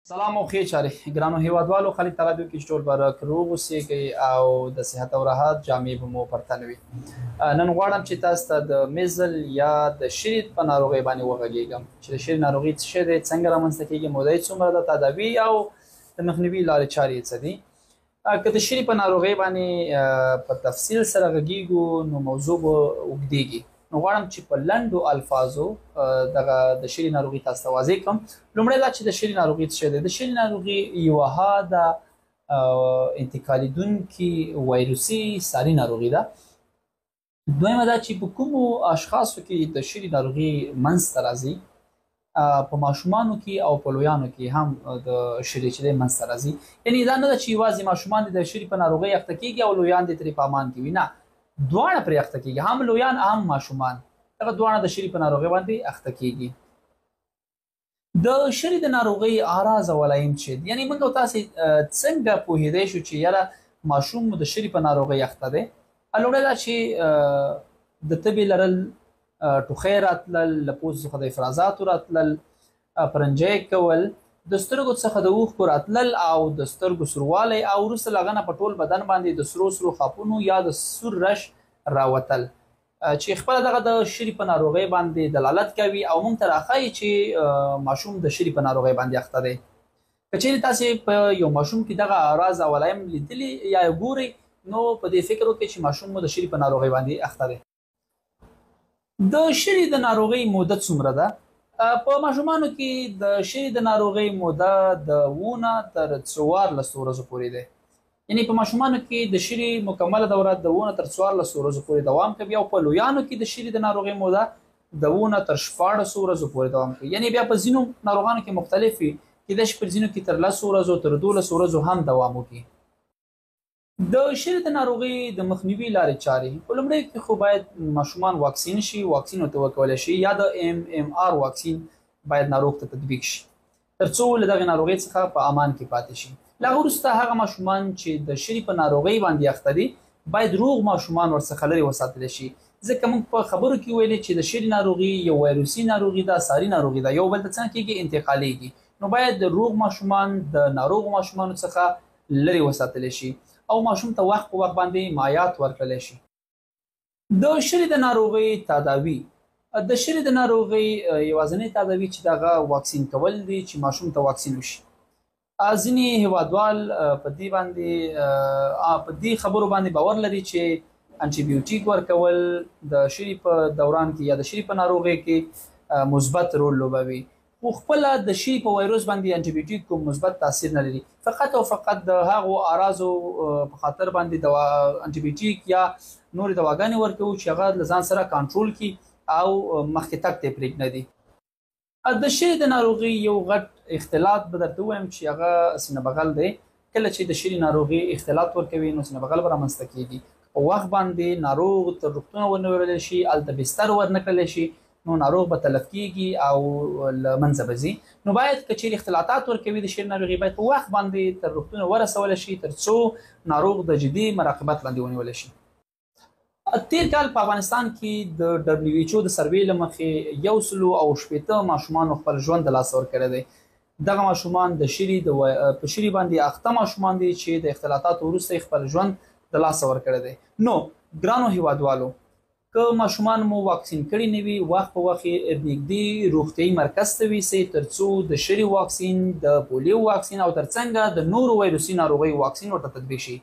سلام او خیر چاري ګرانو هیوادوالو خالد ترابیو کې ټول برک روغ اوسئ او د صحت او راحت جامې به مو پرتلوي. نن غواړم چې تاسو ته د میزل یا د شرید په ناروغۍ باندې وغږیږم چې د شرید ناروغي څه شی دی، څنګه رامنځته کیږي، مودې څومره د تداوي او د مخنیوي لارې چارې څه دي. که د شرید په ناروغۍ باندې په تفصیل سره غږیږو نو موضوع به اوږدیږي. نو غواړم چې په لنډو الفاظو دغه د شرید ناروغي تاسو ته واضح کړم. لومړی دا چې د شرید ناروغي څه شی دی. د شرید ناروغي یوه حاده انتقالیدونکي وایروسي ساري ناروغي ده. دویمه دا چې په کومو اشخاصو کې د شرید ناروغي منځته راځي، په ماشومانو کې او په لویانو کې هم د شرید چې دی منځته راځي. یعنې دا نه ده چې یوازې ماشومان د شرید په ناروغۍ اخته کېږي او لویان دې ترې په امان کې وي، نه، دواړه پرې اخته کېږي، هم لویان هم ماشومان، دغه دواړه د شرید په ناروغۍ باندې اخته کېږي. د شرید د ناروغۍ اعراض او علایم چې دي، یعنې موږ او تاسې څنګه پوهېدی شو چې یاره ماشوم مو د شرید په ناروغۍ اخته دی. لومړی دا چې د تبې لرل، ټوخی راتلل، له پوزې څخه د افرازاتو راتلل، پرنجی کول، د سترګو څخه د اوښکو راتلل او د سترګو سوروالی او وروسته له هغه نه په ټول بدن باندې د سرو خاپونو یا د سور رش راوتل چې خپله دغه د شرید په ناروغۍ باندې دلالت کوي او موږ ته راښایي چې ماشوم د شرید په ناروغۍ باندې اخته دی. که چیرې تاسې په یو ماشوم کې دغه اعراض او علایم لیدلي یا ګورئ نو په دې فکر وکړئ چې ماشوم مو د شرید په ناروغۍ باندې اخته دی. د شرید د ناروغۍ موده څومره ده؟ په ماشومانو کې د شرید د ناروغۍ موده د 9 تر 14 ورځو پورې ده. یعنې په ماشومانو کې د شرید مکمله دوره د 9 تر 14 ورځو پورې دوام کوي او په لویانو کې د شرید د ناروغۍ موده د 9 تر 14 ورځو پورې دوام کوي. یعنې بیا په ځینو ناروغانو کې مختلف وي، کېدای شي پر ځینو کې تر 10 ورځو تر 12 ورځو هم دوام وکړي. د شرید د ناروغۍ د مخنیوي لارې چارې، په لومړي کې خو باید ماشومان واکسین شي، واکسین ورته ورکولی شي یا د MMR واکسین باید ناروغ ته تطبیق شي تر څو له دغې ناروغۍ څخه په امان کې پاتې شي. له هغه وروسته هغه ماشومان چې د شرید په ناروغۍ باندې اخته دي باید روغ ماشومان ورڅخه لرې وساتلی شي، ځکه موږ په خبرو کې ویلي چې د شرید ناروغي یو وایروسي ناروغي ده، ساري ناروغي ده، یو بل ته څنګه کېږي انتقالیږي. نو باید د روغ ماشومان د ناروغو ماشومانو څخه لرې وساتلی شي او ماشوم ته وخت په وخت باندې مایعات ورکړلی شي. د شرید د ناروغۍ تداوي، د شرید د ناروغۍ یوازینی تداوي چې دغه واکسین کول دي چې ماشوم ته واکسین وشي. ځینې هیوادوال په دې باندې په دې خبرو باندې باور لري چې انټي بیوټیک ورکول د شرید په دوران کې یا د شرید په ناروغۍ کې مثبت رول لوبوي، خو خپله د شرید په وایروس باندې انټي بیوټیک کوم مثبت تاثیر نه لري. فقط او فقط د هغو اعراضو په خاطر باندې انټي بیوټیک یا نورې دواګانې ورکوو چې هغه له ځان سره کنټرول کړي او مخکې تګ ته یې پرېږدي. د شرید د ناروغۍ یو غټ اختلاط به درته ووایم چې هغه سینه بغل دی. کله چې د شرید ناروغۍ اختلاط ورکوي نو سینه بغل به رامنځته کېږي. په وخت باندې ناروغ تر روغتونه ونه وړلی شي، هلته بستر ورنه کړلی شي، نو ناروغ به تلف کېږي او له منځه به ځي. نو باید که چیرې اختلاطات ورکوي د شرید ناروغي باید په وخت باندې تر روغتونه ورسولی شي تر څو ناروغ د جدي مراقبت لاندې ونیولی شي. تیر کال په افغانستان کې د WHO د سروې له مخې 160 ماشومانو خپل ژوند د لاسه ورکړی دی. دغه ماشومان د شرید په شرید باندې اخته ماشومان دي چې د اختلاطاتو وروسته خپل ژوند د لاسه ورکړی دی. نو ګرانو هیوادوالو، که ماشومان مو واکسین کړي نه وي، وخت په وخت نږدې روغتیایي مرکز ته ویسئ تر څو د شرید واکسین، د پولیو واکسین او تر څنګه د نورو وایروسي ناروغیو واکسین ورته تطبیق شي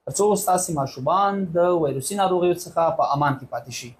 تر څو ستاسې ماشومان د وایروسي ناروغیو څخه په امان کې پاتې شي.